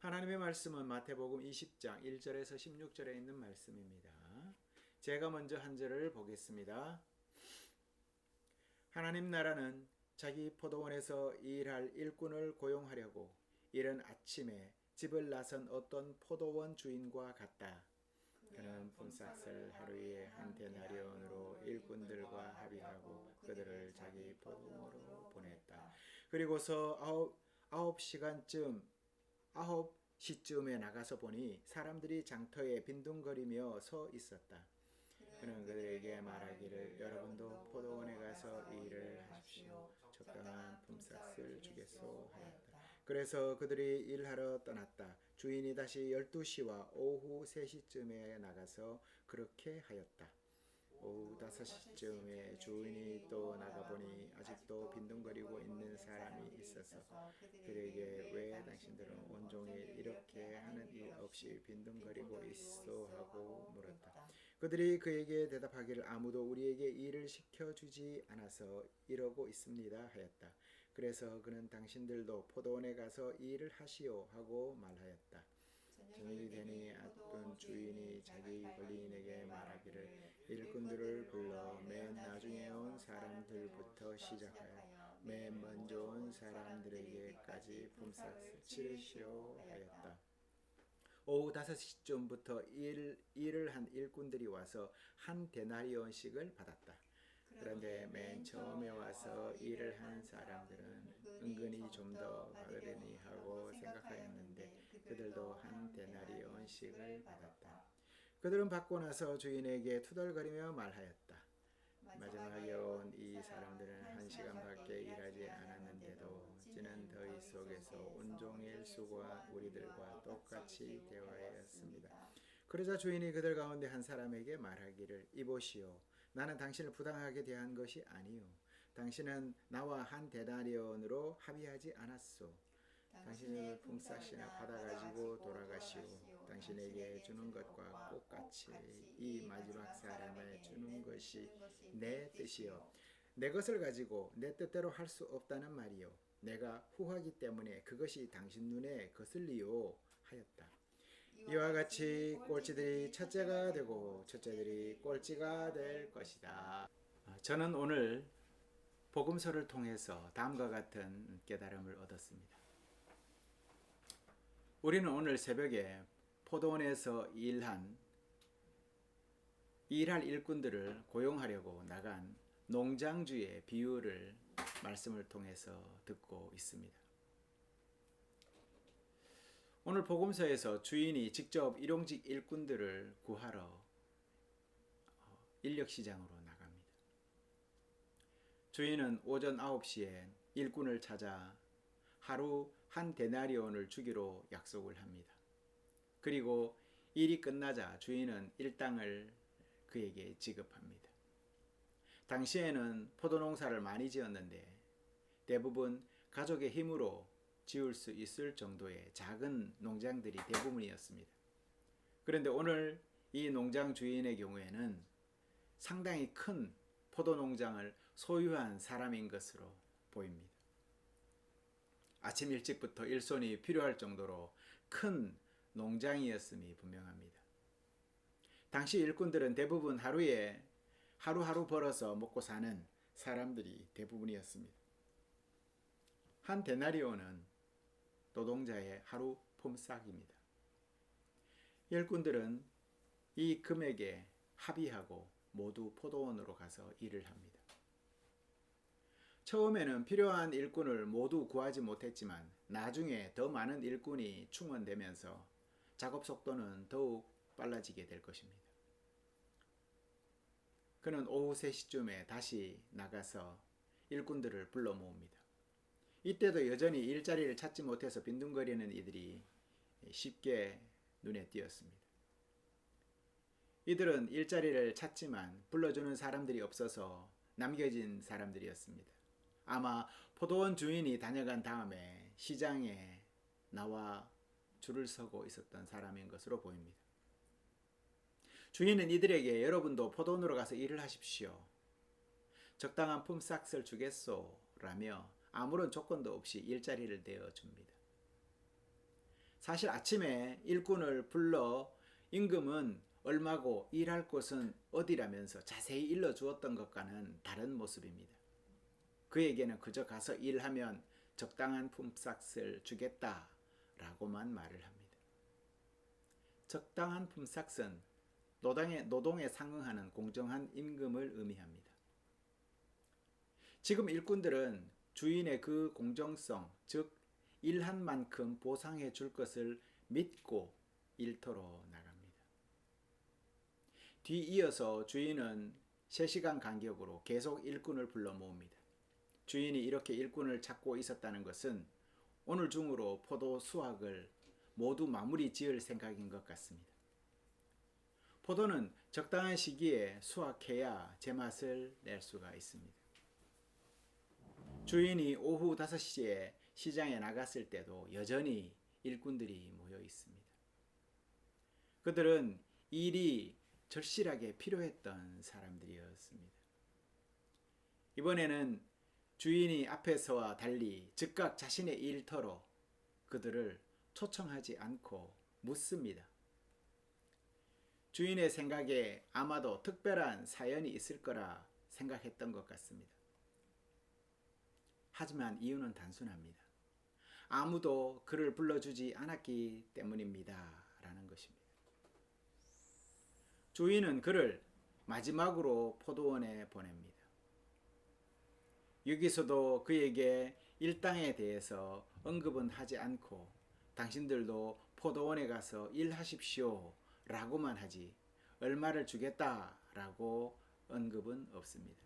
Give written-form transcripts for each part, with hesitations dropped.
하나님의 말씀은 마태복음 20장 1절에서 16절에 있는 말씀입니다. 제가 먼저 한 절을 보겠습니다. 하나님 나라는 자기 포도원에서 일할 일꾼을 고용하려고 이른 아침에 집을 나선 어떤 포도원 주인과 같다. 그는 품삯을 하루에 한 데나리온으로 일꾼들과 합의하고 그들을 자기 포도원으로 보냈다. 그리고서 아홉 시쯤에 나가서 보니 사람들이 장터에 빈둥거리며 서 있었다. 그는 그들에게 말하기를 여러분도 포도원에 가서 일을 하십시오. 적당한 품삯을 주겠소 하였다. 그래서 그들이 일하러 떠났다. 주인이 다시 12시와 오후 3시쯤에 나가서 그렇게 하였다. 오후 5시쯤에 주인이 또 나가보니 아직도 빈둥거리고 있는 사람이 있어서 그에게 왜 당신들은 온종일 이렇게 하는 일 없이 빈둥거리고 있어 하고 물었다. 그들이 그에게 대답하기를 아무도 우리에게 일을 시켜주지 않아서 이러고 있습니다 하였다. 그래서 그는 당신들도 포도원에 가서 일을 하시오 하고 말하였다. 저녁이 되니 어떤 주인이 자기 관리인에게 말하기를 일꾼들을 불러 맨 나중에 온 사람들부터 시작하여 맨 먼저 온 사람들에게까지 품삯을 치르시오 하였다. 오후 5시쯤부터 일을 한 일꾼들이 와서 한 데나리온씩을 받았다. 그런데 맨 처음에 와서 일을 한 사람들은 은근히 좀 더 받으려니 하고 생각하였는데 그들도 한 데나리온씩을 받았다. 그들은 받고 나서 주인에게 투덜거리며 말하였다. 마지막에 온 이 사람들은 1시간밖에 일하지 않았는데도 지는 더위 속에서 온종일 수고한 우리들과 똑같이 대화하였습니다. 그러자 주인이 그들 가운데 한 사람에게 말하기를 이보시오. 나는 당신을 부당하게 대한 것이 아니요. 당신은 나와 한 데나리온으로 합의하지 않았소. 당신의 품삯이나 받아가지고 돌아가시오. 당신에게 주는 것과 똑같이 이 마지막 사람에 주는 것이 내 뜻이요. 내 것을 가지고 내 뜻대로 할 수 없다는 말이요. 내가 후하기 때문에 그것이 당신 눈에 거슬리요 하였다. 이와 같이 꼴찌들이 첫째가 되고 첫째들이 꼴찌가 될 것이다. 저는 오늘 복음서를 통해서 다음과 같은 깨달음을 얻었습니다. 우리는 오늘 새벽에 포도원에서 일할 일꾼들을 고용하려고 나간 농장주의 비유를 말씀을 통해서 듣고 있습니다. 오늘 복음서에서 주인이 직접 일용직 일꾼들을 구하러 인력시장으로 나갑니다. 주인은 오전 9시에 일꾼을 찾아 하루 한 데나리온을 주기로 약속을 합니다. 그리고 일이 끝나자 주인은 일당을 그에게 지급합니다. 당시에는 포도농사를 많이 지었는데 대부분 가족의 힘으로 지을 수 있을 정도의 작은 농장들이 대부분이었습니다. 그런데 오늘 이 농장 주인의 경우에는 상당히 큰 포도농장을 소유한 사람인 것으로 보입니다. 아침 일찍부터 일손이 필요할 정도로 큰 농장이었음이 분명합니다. 당시 일꾼들은 대부분 하루하루 벌어서 먹고 사는 사람들이 대부분이었습니다. 한 데나리온은 노동자의 하루 품삯입니다. 일꾼들은 이 금액에 합의하고 모두 포도원으로 가서 일을 합니다. 처음에는 필요한 일꾼을 모두 구하지 못했지만 나중에 더 많은 일꾼이 충원되면서 작업 속도는 더욱 빨라지게 될 것입니다. 그는 오후 3시쯤에 다시 나가서 일꾼들을 불러 모읍니다. 이때도 여전히 일자리를 찾지 못해서 빈둥거리는 이들이 쉽게 눈에 띄었습니다. 이들은 일자리를 찾지만 불러주는 사람들이 없어서 남겨진 사람들이었습니다. 아마 포도원 주인이 다녀간 다음에 시장에 나와 줄을 서고 있었던 사람인 것으로 보입니다. 주인은 이들에게 여러분도 포도원으로 가서 일을 하십시오. 적당한 품삯을 주겠소 라며 아무런 조건도 없이 일자리를 내어줍니다. 사실 아침에 일꾼을 불러 임금은 얼마고 일할 곳은 어디라면서 자세히 일러주었던 것과는 다른 모습입니다. 그에게는 그저 가서 일하면 적당한 품삯을 주겠다라고만 말을 합니다. 적당한 품삯은 노동에 상응하는 공정한 임금을 의미합니다. 지금 일꾼들은 주인의 그 공정성, 즉 일한 만큼 보상해 줄 것을 믿고 일터로 나갑니다. 뒤이어서 주인은 3시간 간격으로 계속 일꾼을 불러 모읍니다. 주인이 이렇게 일꾼을 찾고 있었다는 것은 오늘 중으로 포도 수확을 모두 마무리 지을 생각인 것 같습니다. 포도는 적당한 시기에 수확해야 제맛을 낼 수가 있습니다. 주인이 오후 5시에 시장에 나갔을 때도 여전히 일꾼들이 모여 있습니다. 그들은 일이 절실하게 필요했던 사람들이었습니다. 이번에는 주인이 앞에서와 달리 즉각 자신의 일터로 그들을 초청하지 않고 묻습니다. 주인의 생각에 아마도 특별한 사연이 있을 거라 생각했던 것 같습니다. 하지만 이유는 단순합니다. 아무도 그를 불러주지 않았기 때문입니다. 라는 것입니다. 주인은 그를 마지막으로 포도원에 보냅니다. 여기서도 그에게 일당에 대해서 언급은 하지 않고 당신들도 포도원에 가서 일하십시오 라고만 하지 얼마를 주겠다 라고 언급은 없습니다.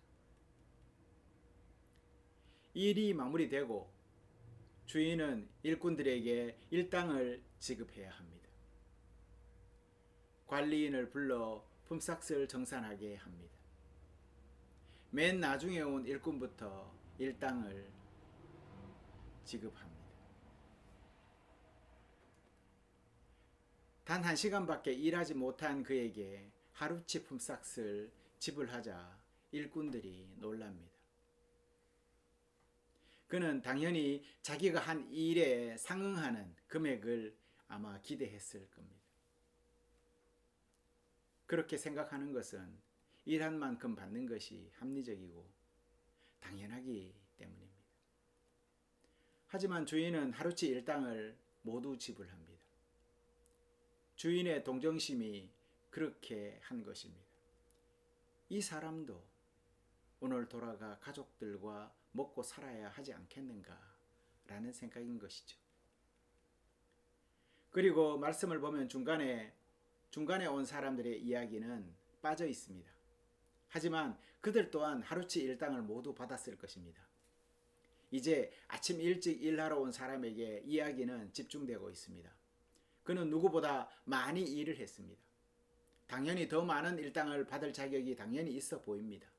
일이 마무리되고 주인은 일꾼들에게 일당을 지급해야 합니다. 관리인을 불러 품삯을 정산하게 합니다. 맨 나중에 온 일꾼부터 일당을 지급합니다. 단 1시간밖에 일하지 못한 그에게 하루치 품삯을 지불하자 일꾼들이 놀랍니다. 그는 당연히 자기가 한 일에 상응하는 금액을 아마 기대했을 겁니다. 그렇게 생각하는 것은 일한 만큼 받는 것이 합리적이고 당연하기 때문입니다. 하지만 주인은 하루치 일당을 모두 지불합니다. 주인의 동정심이 그렇게 한 것입니다. 이 사람도 오늘 돌아가 가족들과 먹고 살아야 하지 않겠는가 라는 생각인 것이죠. 그리고 말씀을 보면 중간에 온 사람들의 이야기는 빠져 있습니다. 하지만 그들 또한 하루치 일당을 모두 받았을 것입니다. 이제 아침 일찍 일하러 온 사람에게 이야기는 집중되고 있습니다. 그는 누구보다 많이 일을 했습니다. 당연히 더 많은 일당을 받을 자격이 당연히 있어 보입니다.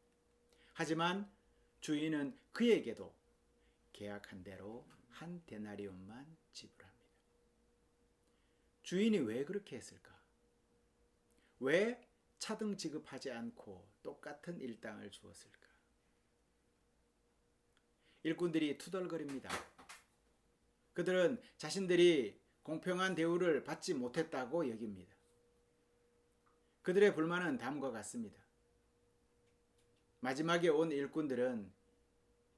하지만 주인은 그에게도 계약한 대로 한 데나리온만 지불합니다. 주인이 왜 그렇게 했을까? 왜 차등 지급하지 않고 똑같은 일당을 주었을까? 일꾼들이 투덜거립니다. 그들은 자신들이 공평한 대우를 받지 못했다고 여깁니다. 그들의 불만은 다음과 같습니다. 마지막에 온 일꾼들은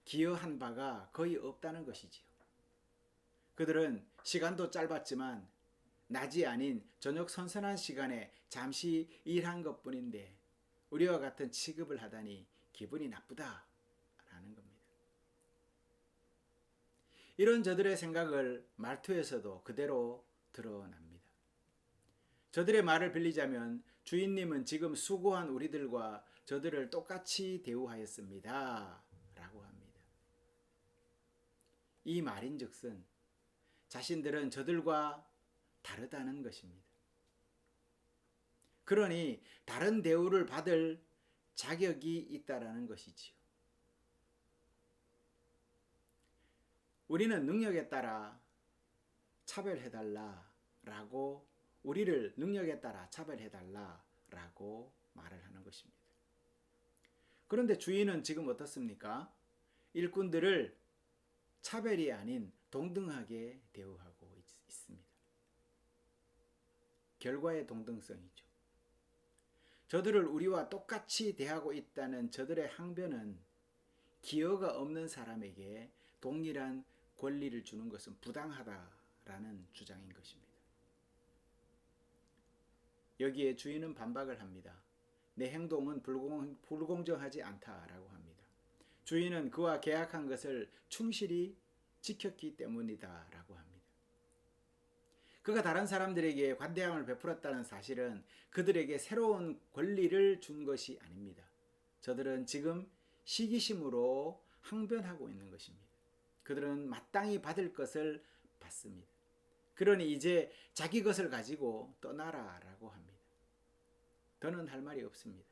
기여한 바가 거의 없다는 것이지요. 그들은 시간도 짧았지만 낮이 아닌 저녁 선선한 시간에 잠시 일한 것뿐인데 우리와 같은 취급을 하다니 기분이 나쁘다라는 겁니다. 이런 저들의 생각을 말투에서도 그대로 드러납니다. 저들의 말을 빌리자면 주인님은 지금 수고한 우리들과 저들을 똑같이 대우하였습니다. 라고 합니다. 이 말인즉슨 자신들은 저들과 다르다는 것입니다. 그러니 다른 대우를 받을 자격이 있다라는 것이지요. 우리는 능력에 따라 차별해달라라고 우리를 능력에 따라 차별해달라라고 말을 하는 것입니다. 그런데 주인은 지금 어떻습니까? 일꾼들을 차별이 아닌 동등하게 대우하고 있습니다. 결과의 동등성이죠. 저들을 우리와 똑같이 대하고 있다는 저들의 항변은 기여가 없는 사람에게 동일한 권리를 주는 것은 부당하다라는 주장인 것입니다. 여기에 주인은 반박을 합니다. 내 행동은 불공정하지 않다라고 합니다. 주인은 그와 계약한 것을 충실히 지켰기 때문이다라고 합니다. 그가 다른 사람들에게 관대함을 베풀었다는 사실은 그들에게 새로운 권리를 준 것이 아닙니다. 저들은 지금 시기심으로 항변하고 있는 것입니다. 그들은 마땅히 받을 것을 받습니다. 그러니 이제 자기 것을 가지고 떠나라라고 합니다. 더는 할 말이 없습니다.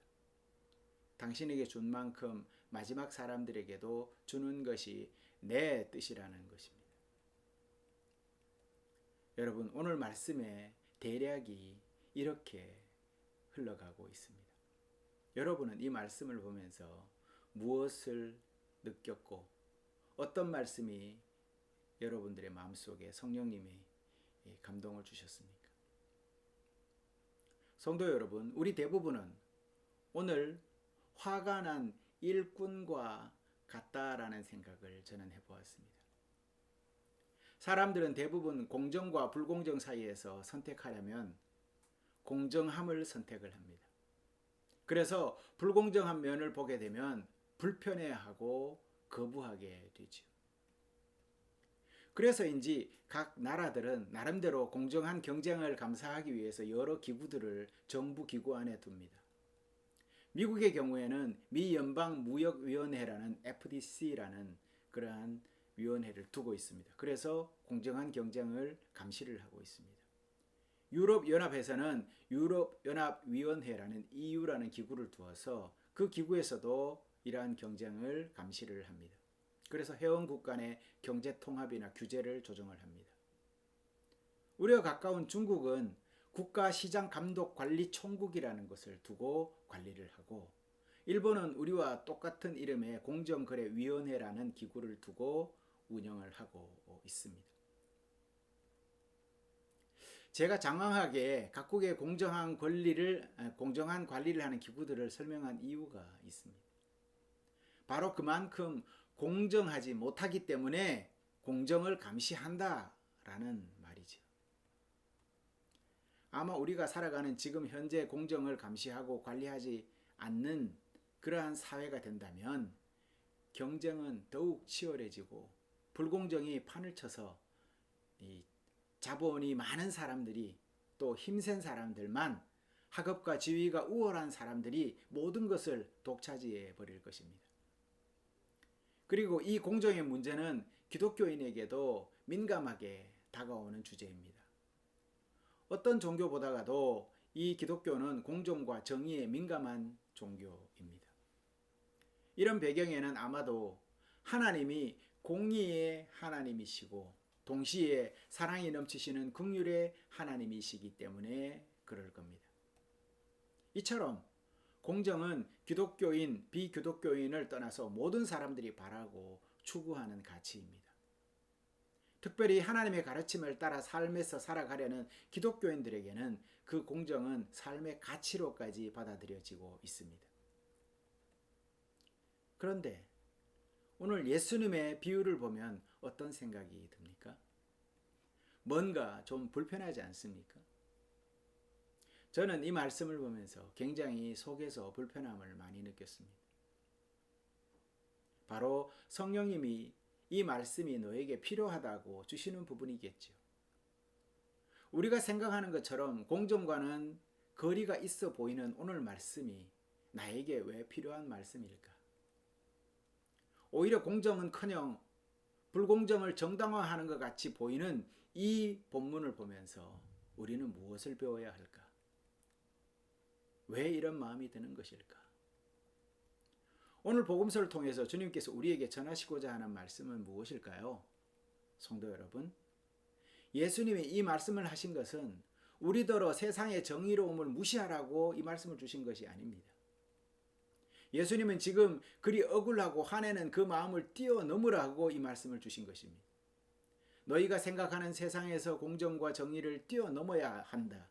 당신에게 준 만큼 마지막 사람들에게도 주는 것이 내 뜻이라는 것입니다. 여러분, 오늘 말씀의 대략이 이렇게 흘러가고 있습니다. 여러분은 이 말씀을 보면서 무엇을 느꼈고 어떤 말씀이 여러분들의 마음속에 성령님이 감동을 주셨습니까? 성도 여러분, 우리 대부분은 오늘 화가 난 일꾼과 같다라는 생각을 저는 해보았습니다. 사람들은 대부분 공정과 불공정 사이에서 선택하려면 공정함을 선택을 합니다. 그래서 불공정한 면을 보게 되면 불편해하고 거부하게 되죠. 그래서인지 각 나라들은 나름대로 공정한 경쟁을 감사하기 위해서 여러 기구들을 정부 기구 안에 둡니다. 미국의 경우에는 미 연방무역위원회라는 FTC라는 그러한 위원회를 두고 있습니다. 그래서 공정한 경쟁을 감시를 하고 있습니다. 유럽연합에서는 유럽연합위원회라는 EU라는 기구를 두어서 그 기구에서도 이러한 경쟁을 감시를 합니다. 그래서 회원국 간의 경제통합이나 규제를 조정을 합니다. 우리가 가까운 중국은 국가시장감독관리총국이라는 것을 두고 관리를 하고, 일본은 우리와 똑같은 이름의 공정거래위원회라는 기구를 두고 운영을 하고 있습니다. 제가 장황하게 각국의 공정한 관리를 하는 기구들을 설명한 이유가 있습니다. 바로 그만큼 공정하지 못하기 때문에 공정을 감시한다라는 말이죠. 아마 우리가 살아가는 지금 현재 공정을 감시하고 관리하지 않는 그러한 사회가 된다면 경쟁은 더욱 치열해지고 불공정이 판을 쳐서 이 자본이 많은 사람들이, 또 힘센 사람들만, 학업과 지위가 우월한 사람들이 모든 것을 독차지해 버릴 것입니다. 그리고 이 공정의 문제는 기독교인에게도 민감하게 다가오는 주제입니다. 어떤 종교보다도 이 기독교는 공정과 정의에 민감한 종교입니다. 이런 배경에는 아마도 하나님이 공의의 하나님이시고 동시에 사랑이 넘치시는 긍휼의 하나님이시기 때문에 그럴 겁니다. 이처럼 공정은 기독교인, 비기독교인을 떠나서 모든 사람들이 바라고 추구하는 가치입니다. 특별히 하나님의 가르침을 따라 삶에서 살아가려는 기독교인들에게는 그 공정은 삶의 가치로까지 받아들여지고 있습니다. 그런데 오늘 예수님의 비유를 보면 어떤 생각이 듭니까? 뭔가 좀 불편하지 않습니까? 저는 이 말씀을 보면서 굉장히 속에서 불편함을 많이 느꼈습니다. 바로 성령님이 이 말씀이 너에게 필요하다고 주시는 부분이겠죠. 우리가 생각하는 것처럼 공정과는 거리가 있어 보이는 오늘 말씀이 나에게 왜 필요한 말씀일까? 오히려 공정은커녕 불공정을 정당화하는 것 같이 보이는 이 본문을 보면서 우리는 무엇을 배워야 할까? 왜 이런 마음이 드는 것일까? 오늘 복음서를 통해서 주님께서 우리에게 전하시고자 하는 말씀은 무엇일까요? 성도 여러분, 예수님이 이 말씀을 하신 것은 우리더러 세상의 정의로움을 무시하라고 이 말씀을 주신 것이 아닙니다. 예수님은 지금 그리 억울하고 화내는 그 마음을 뛰어넘으라고 이 말씀을 주신 것입니다. 너희가 생각하는 세상에서 공정과 정의를 뛰어넘어야 한다.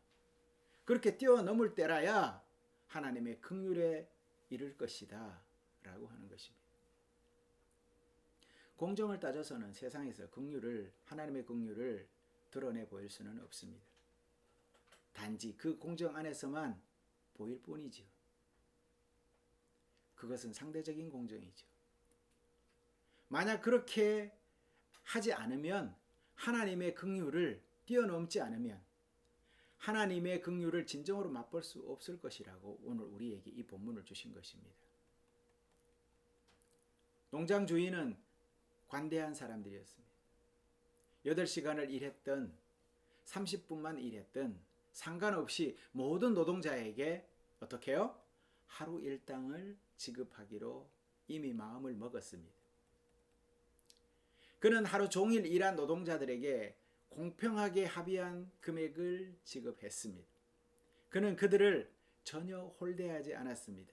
그렇게 뛰어넘을 때라야 하나님의 긍휼에 이를 것이다 라고 하는 것입니다. 공정을 따져서는 세상에서 하나님의 긍휼을 드러내 보일 수는 없습니다. 단지 그 공정 안에서만 보일 뿐이죠. 그것은 상대적인 공정이죠. 만약 그렇게 하지 않으면, 하나님의 긍휼을 뛰어넘지 않으면 하나님의 긍휼을 진정으로 맛볼 수 없을 것이라고 오늘 우리에게 이 본문을 주신 것입니다. 농장 주인은 관대한 사람들이었습니다. 8시간을 일했던 30분만 일했던 상관없이 모든 노동자에게 어떻게 해요? 하루 일당을 지급하기로 이미 마음을 먹었습니다. 그는 하루 종일 일한 노동자들에게 공평하게 합의한 금액을 지급했습니다. 그는 그들을 전혀 홀대하지 않았습니다.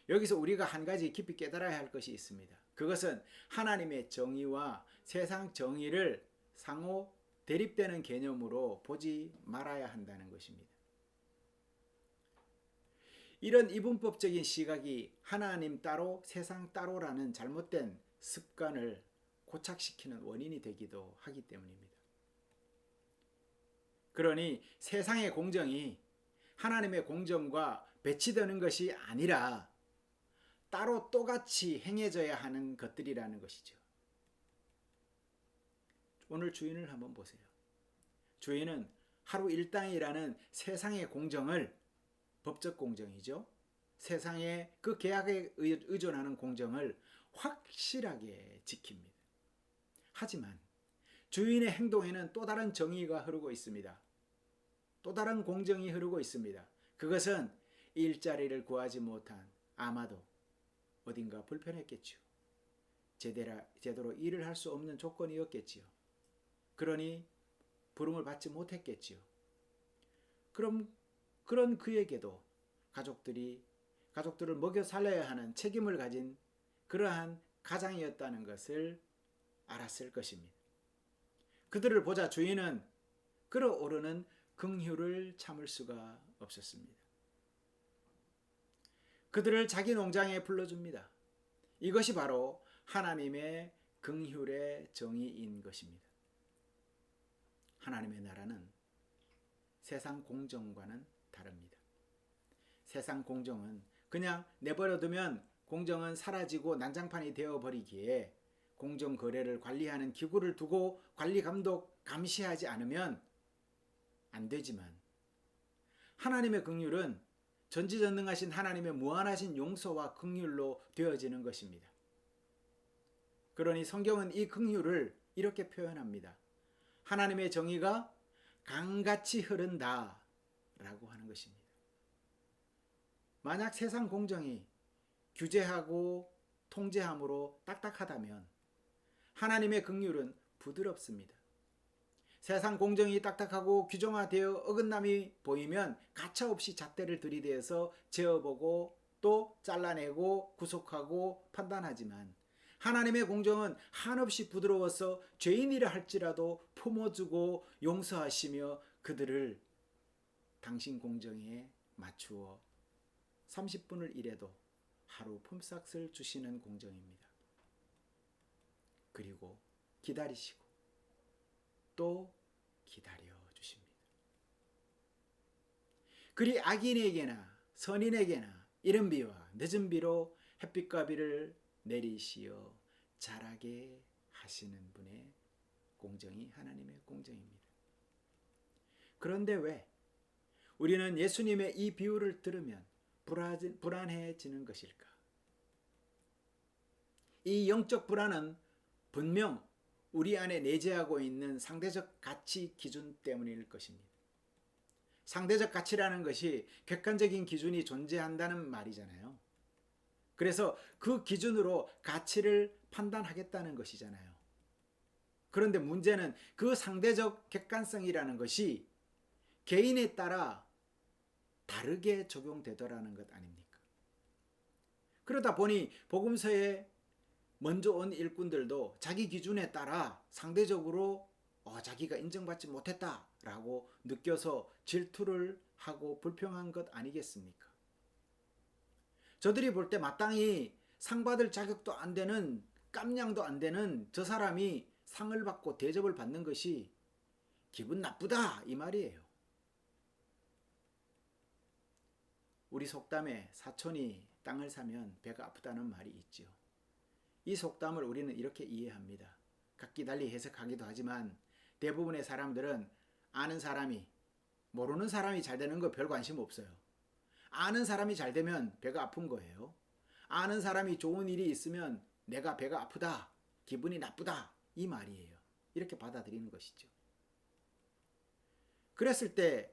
여기서 우리가 한 가지 깊이 깨달아야 할 것이 있습니다. 그것은 하나님의 정의와 세상 정의를 상호 대립되는 개념으로 보지 말아야 한다는 것입니다. 이런 이분법적인 시각이 하나님 따로 세상 따로라는 잘못된 습관을 고착시키는 원인이 되기도 하기 때문입니다. 그러니 세상의 공정이 하나님의 공정과 배치되는 것이 아니라 따로 똑같이 행해져야 하는 것들이라는 것이죠. 오늘 주인을 한번 보세요. 주인은 하루 일당이라는 세상의 공정을, 법적 공정이죠, 세상의 그 계약에 의존하는 공정을 확실하게 지킵니다. 하지만 주인의 행동에는 또 다른 정의가 흐르고 있습니다. 또 다른 공정이 흐르고 있습니다. 그것은 일자리를 구하지 못한, 아마도 어딘가 불편했겠죠. 제대로 일을 할 수 없는 조건이었겠지요. 그러니 부름을 받지 못했겠지요. 그런 그에게도 가족들을 먹여 살려야 하는 책임을 가진 그러한 가장이었다는 것을 알았을 것입니다. 그들을 보자 주인은 끓어오르는 긍휼을 참을 수가 없었습니다. 그들을 자기 농장에 불러줍니다. 이것이 바로 하나님의 긍휼의 정의인 것입니다. 하나님의 나라는 세상 공정과는 다릅니다. 세상 공정은 그냥 내버려두면 공정은 사라지고 난장판이 되어버리기에 공정 거래를 관리하는 기구를 두고 관리 감독 감시하지 않으면 안 되지만, 하나님의 긍휼은 전지전능하신 하나님의 무한하신 용서와 긍휼로 되어지는 것입니다. 그러니 성경은 이 긍휼을 이렇게 표현합니다. 하나님의 정의가 강같이 흐른다 라고 하는 것입니다. 만약 세상 공정이 규제하고 통제함으로 딱딱하다면 하나님의 긍휼은 부드럽습니다. 세상 공정이 딱딱하고 규정화되어 어긋남이 보이면 가차없이 잣대를 들이대서 재어보고 또 잘라내고 구속하고 판단하지만, 하나님의 공정은 한없이 부드러워서 죄인이라 할지라도 품어주고 용서하시며 그들을 당신 공정에 맞추어 30분을 일해도 하루 품삯을 주시는 공정입니다. 그리고 기다리시고 또 기다려 주십니다. 그리 악인에게나 선인에게나 이른 비와 늦은 비로 햇빛과 비를 내리시어 자라게 하시는 분의 공정이 하나님의 공정입니다. 그런데 왜 우리는 예수님의 이 비유를 들으면 불안해지는 것일까? 이 영적 불안은 분명 우리 안에 내재하고 있는 상대적 가치 기준 때문일 것입니다. 상대적 가치라는 것이 객관적인 기준이 존재한다는 말이잖아요. 그래서 그 기준으로 가치를 판단하겠다는 것이잖아요. 그런데 문제는 그 상대적 객관성이라는 것이 개인에 따라 다르게 적용되더라는 것 아닙니까? 그러다 보니 복음서에 먼저 온 일꾼들도 자기 기준에 따라 상대적으로 자기가 인정받지 못했다라고 느껴서 질투를 하고 불평한 것 아니겠습니까? 저들이 볼 때 마땅히 상 받을 자격도 안 되는, 깜냥도 안 되는 저 사람이 상을 받고 대접을 받는 것이 기분 나쁘다 이 말이에요. 우리 속담에 사촌이 땅을 사면 배가 아프다는 말이 있지요. 이 속담을 우리는 이렇게 이해합니다. 각기 달리 해석하기도 하지만 대부분의 사람들은 아는 사람이, 모르는 사람이 잘 되는 거 별 관심 없어요. 아는 사람이 잘 되면 배가 아픈 거예요. 아는 사람이 좋은 일이 있으면 내가 배가 아프다, 기분이 나쁘다 이 말이에요. 이렇게 받아들이는 것이죠. 그랬을 때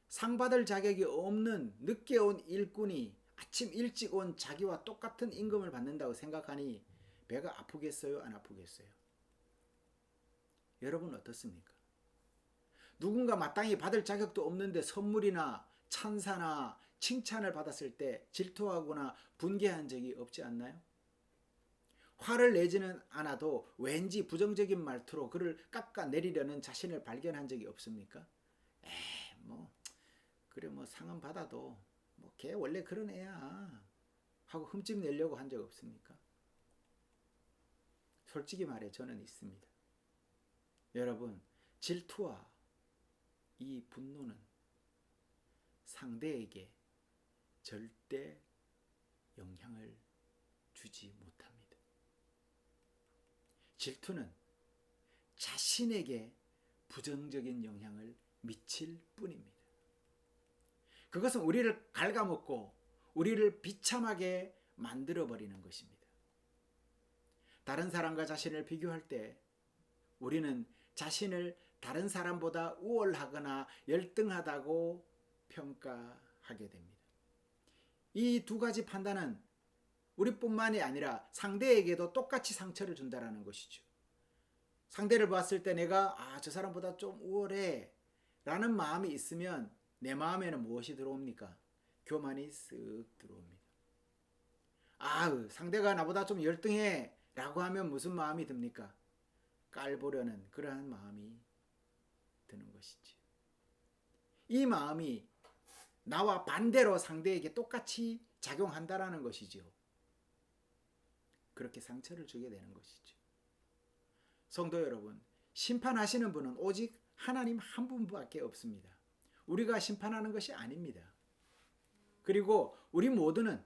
상 받을 자격이 없는 늦게 온 일꾼이 아침 일찍 온 자기와 똑같은 임금을 받는다고 생각하니 배가 아프겠어요? 안 아프겠어요? 여러분 어떻습니까? 누군가 마땅히 받을 자격도 없는데 선물이나 찬사나 칭찬을 받았을 때 질투하거나 분개한 적이 없지 않나요? 화를 내지는 않아도 왠지 부정적인 말투로 그를 깎아내리려는 자신을 발견한 적이 없습니까? 그래 상은 받아도 걔 원래 그런 애야 하고 흠집 내려고 한 적 없습니까? 솔직히 말해 저는 있습니다. 여러분, 질투와 이 분노는 상대에게 절대 영향을 주지 못합니다. 질투는 자신에게 부정적인 영향을 미칠 뿐입니다. 그것은 우리를 갉아먹고 우리를 비참하게 만들어버리는 것입니다. 다른 사람과 자신을 비교할 때 우리는 자신을 다른 사람보다 우월하거나 열등하다고 평가하게 됩니다. 이 두 가지 판단은 우리뿐만이 아니라 상대에게도 똑같이 상처를 준다는 것이죠. 상대를 봤을 때 내가 저 사람보다 좀 우월해 라는 마음이 있으면 내 마음에는 무엇이 들어옵니까? 교만이 쓱 들어옵니다. 상대가 나보다 좀 열등해 라고 하면 무슨 마음이 듭니까? 깔보려는 그러한 마음이 드는 것이지. 이 마음이 나와 반대로 상대에게 똑같이 작용한다라는 것이죠. 그렇게 상처를 주게 되는 것이죠. 성도 여러분, 심판하시는 분은 오직 하나님 한 분밖에 없습니다. 우리가 심판하는 것이 아닙니다. 그리고 우리 모두는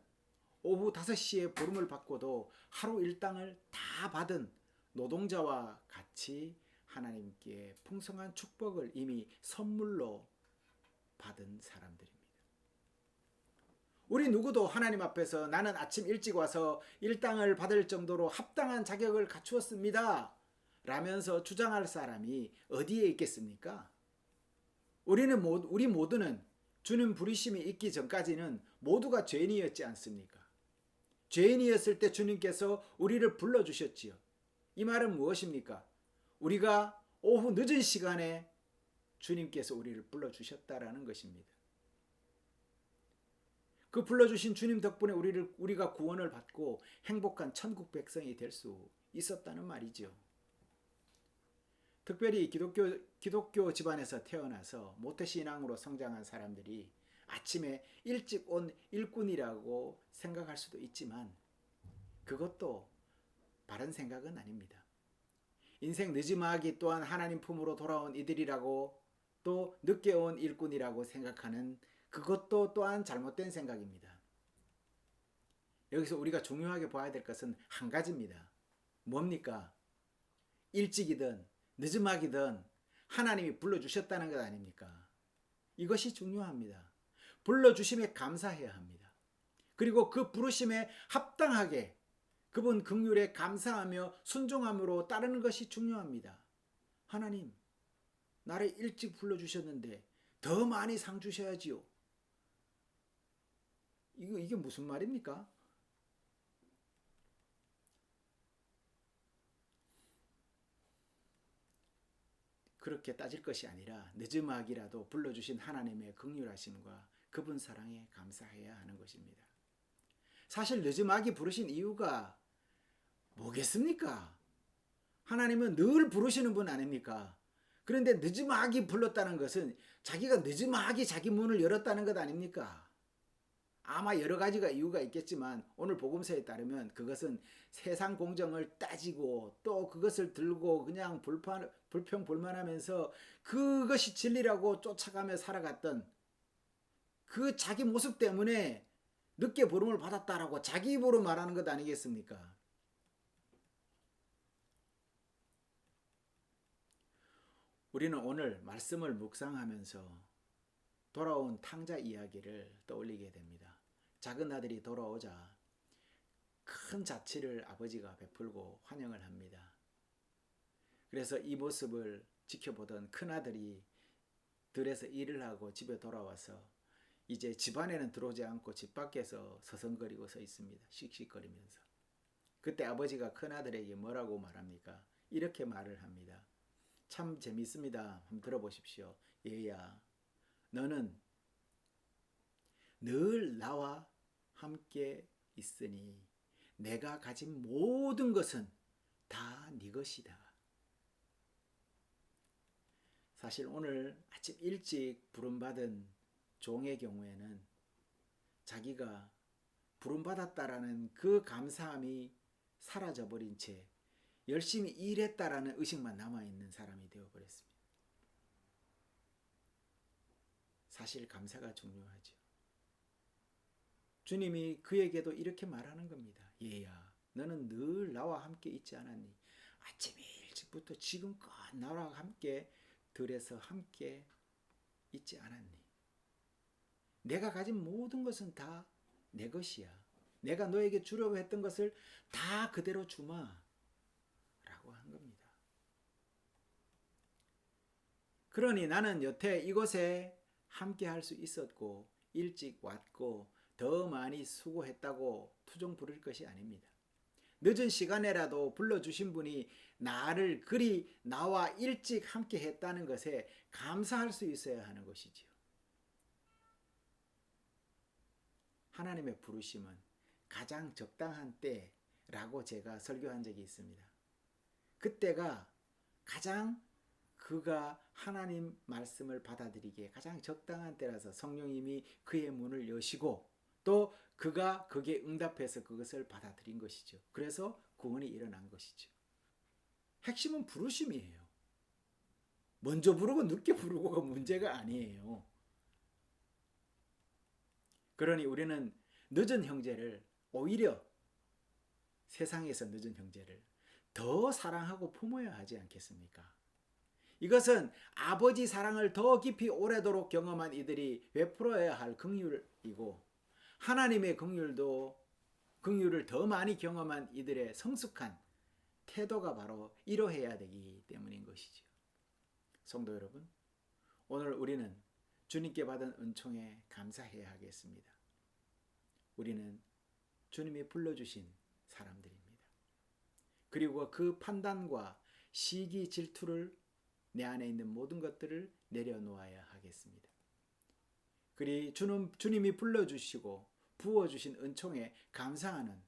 오후 5시에 부름을 받고도 하루 일당을 다 받은 노동자와 같이 하나님께 풍성한 축복을 이미 선물로 받은 사람들입니다. 우리 누구도 하나님 앞에서 나는 아침 일찍 와서 일당을 받을 정도로 합당한 자격을 갖추었습니다 라면서 주장할 사람이 어디에 있겠습니까? 우리 모두는 주님 부르심이 있기 전까지는 모두가 죄인이었지 않습니까? 죄인이었을 때 주님께서 우리를 불러주셨지요. 이 말은 무엇입니까? 우리가 오후 늦은 시간에 주님께서 우리를 불러주셨다라는 것입니다. 그 불러주신 주님 덕분에 우리가 구원을 받고 행복한 천국 백성이 될 수 있었다는 말이죠. 특별히 기독교 집안에서 태어나서 모태신앙으로 성장한 사람들이 아침에 일찍 온 일꾼이라고 생각할 수도 있지만 그것도 바른 생각은 아닙니다. 인생 늦지막이 또한 하나님 품으로 돌아온 이들이라고 또 늦게 온 일꾼이라고 생각하는 그것도 또한 잘못된 생각입니다. 여기서 우리가 중요하게 봐야 될 것은 한 가지입니다. 뭡니까? 일찍이든 늦음막이든 하나님이 불러주셨다는 것 아닙니까? 이것이 중요합니다. 불러주심에 감사해야 합니다. 그리고 그 부르심에 합당하게 그분 긍휼에 감사하며 순종함으로 따르는 것이 중요합니다. 하나님, 나를 일찍 불러주셨는데 더 많이 상 주셔야지요. 이게 무슨 말입니까? 그렇게 따질 것이 아니라 늦음막이라도 불러주신 하나님의 긍휼하심과 그분 사랑에 감사해야 하는 것입니다. 사실 늦음막이 부르신 이유가 뭐겠습니까? 하나님은 늘 부르시는 분 아닙니까? 그런데 늦지막이 불렀다는 것은 자기가 늦지막이 자기 문을 열었다는 것 아닙니까? 아마 여러 가지가 이유가 있겠지만 오늘 복음서에 따르면 그것은 세상 공정을 따지고 또 그것을 들고 그냥 불평불만하면서 그것이 진리라고 쫓아가며 살아갔던 그 자기 모습 때문에 늦게 부름을 받았다라고 자기 입으로 말하는 것 아니겠습니까? 우리는 오늘 말씀을 묵상하면서 돌아온 탕자 이야기를 떠올리게 됩니다. 작은 아들이 돌아오자 큰 자치를 아버지가 베풀고 환영을 합니다. 그래서 이 모습을 지켜보던 큰아들이 들에서 일을 하고 집에 돌아와서 이제 집안에는 들어오지 않고 집 밖에서 서성거리고 서 있습니다. 씩씩거리면서. 그때 아버지가 큰아들에게 뭐라고 말합니까? 이렇게 말을 합니다. 참 재밌습니다. 한번 들어보십시오. 얘야, 너는 늘 나와 함께 있으니 내가 가진 모든 것은 다 네 것이다. 사실 오늘 아침 일찍 부름받은 종의 경우에는 자기가 부름받았다라는 그 감사함이 사라져버린 채 열심히 일했다라는 의식만 남아있는 사람이 되어버렸습니다. 사실 감사가 중요하죠. 주님이 그에게도 이렇게 말하는 겁니다. 얘야, 너는 늘 나와 함께 있지 않았니? 아침 일찍부터 지금껏 나와 함께 들에서 함께 있지 않았니? 내가 가진 모든 것은 다 내 것이야. 내가 너에게 주려고 했던 것을 다 그대로 주마 라고 한 겁니다. 그러니 나는 여태 이곳에 함께 할 수 있었고 일찍 왔고 더 많이 수고했다고 투정 부릴 것이 아닙니다. 늦은 시간에라도 불러주신 분이 나를 그리 나와 일찍 함께 했다는 것에 감사할 수 있어야 하는 것이지요. 하나님의 부르심은 가장 적당한 때라고 제가 설교한 적이 있습니다. 그때가 가장 그가 하나님 말씀을 받아들이기에 가장 적당한 때라서 성령님이 그의 문을 여시고 또 그가 거기에 응답해서 그것을 받아들인 것이죠. 그래서 구원이 일어난 것이죠. 핵심은 부르심이에요. 먼저 부르고 늦게 부르고가 문제가 아니에요. 그러니 우리는 늦은 형제를 오히려 세상에서 늦은 형제를 더 사랑하고 품어야 하지 않겠습니까? 이것은 아버지 사랑을 더 깊이 오래도록 경험한 이들이 베풀어야 할 긍휼이고 하나님의 긍휼을 더 많이 경험한 이들의 성숙한 태도가 바로 이러해야 되기 때문인 것이죠. 성도 여러분, 오늘 우리는 주님께 받은 은총에 감사해야 하겠습니다. 우리는 주님이 불러주신 사람들입니다. 그리고 그 판단과 시기 질투를 내 안에 있는 모든 것들을 내려놓아야 하겠습니다. 그리 주님이 불러주시고 부어주신 은총에 감사하는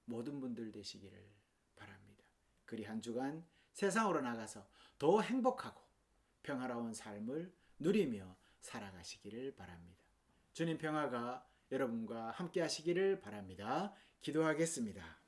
모든 분들 되시기를 바랍니다. 그리 한 주간 세상으로 나가서 더 행복하고 평화로운 삶을 누리며 살아가시기를 바랍니다. 주님 평화가 여러분과 함께 하시기를 바랍니다. 기도하겠습니다.